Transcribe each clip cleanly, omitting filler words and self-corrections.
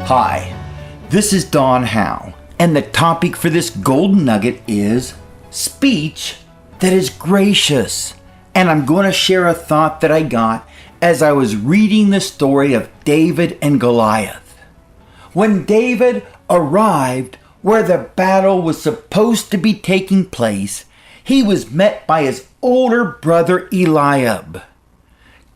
Hi, this is Don Howe, and the topic for this golden nugget is speech that is gracious. And I'm going to share a thought that I got as I was reading the story of David and Goliath. When David arrived where the battle was supposed to be taking place, he was met by his older brother Eliab.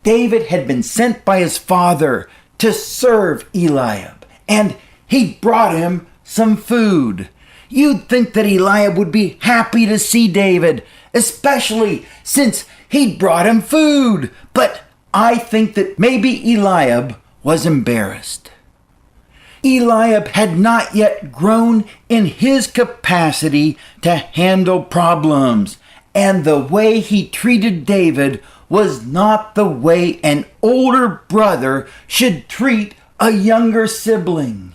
David had been sent by his father to serve Eliab, and he brought him some food. You'd think that Eliab would be happy to see David, especially since he'd brought him food. But I think that maybe Eliab was embarrassed. Eliab had not yet grown in his capacity to handle problems, and the way he treated David was not the way an older brother should treat a younger sibling.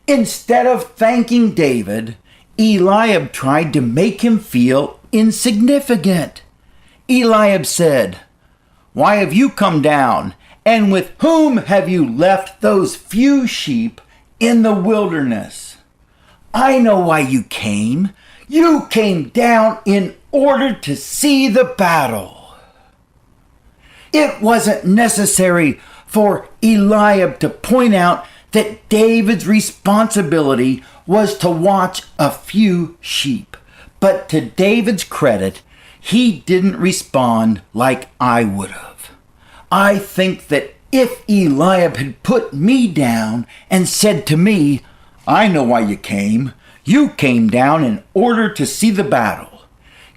Instead of thanking David, Eliab tried to make him feel insignificant. Eliab said, "Why have you come down? And with whom have you left those few sheep in the wilderness? I know why you came. You came down in order to see the battle." It wasn't necessary for Eliab to point out that David's responsibility was to watch a few sheep. But to David's credit, he didn't respond like I would have. I think that if Eliab had put me down and said to me, "I know why you came. You came down in order to see the battle,"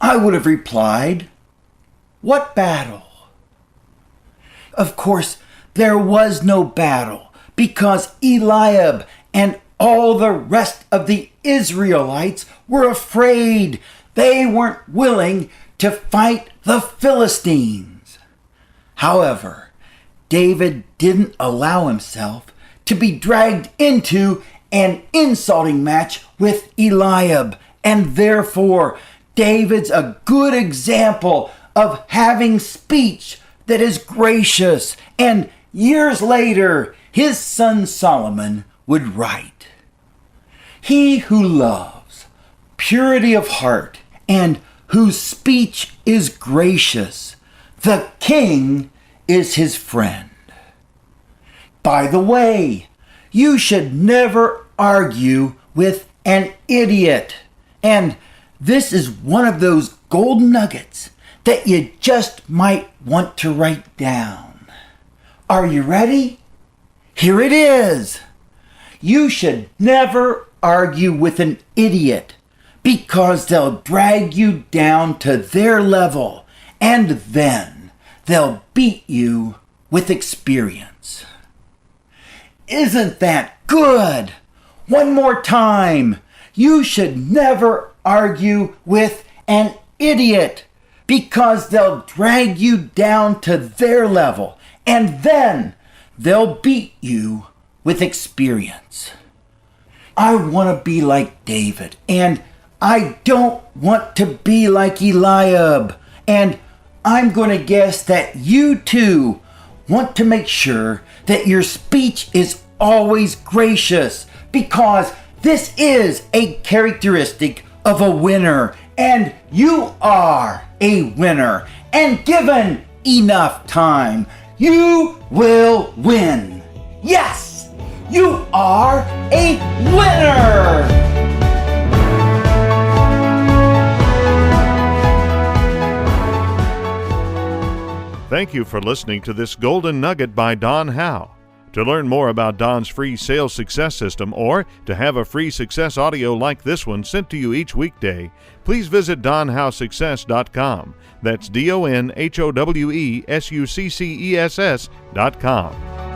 I would have replied, "What battle?" Of course, there was no battle because Eliab and all the rest of the Israelites were afraid. They weren't willing to fight the Philistines. However, David didn't allow himself to be dragged into an insulting match with Eliab, and therefore David's a good example of having speech that is gracious. And years later, his son Solomon would write, "He who loves purity of heart and whose speech is gracious, the king is his friend." By the way, you should never argue with an idiot. And this is one of those golden nuggets that you just might want to write down. Are you ready? Here it is. You should never argue with an idiot because they'll drag you down to their level, and then they'll beat you with experience. Isn't that good? One more time. You should never argue with an idiot because they'll drag you down to their level, and then they'll beat you with experience. I want to be like David, and I don't want to be like Eliab. And I'm going to guess that you too want to make sure that your speech is always gracious, because this is a characteristic of a winner, and you are a winner. And given enough time, you will win. Yes, you are a winner! Thank you for listening to this Golden Nugget by Don Howe. To learn more about Don's free sales success system, or to have a free success audio like this one sent to you each weekday, please visit donhowsuccess.com. That's DonHowessuccess.com.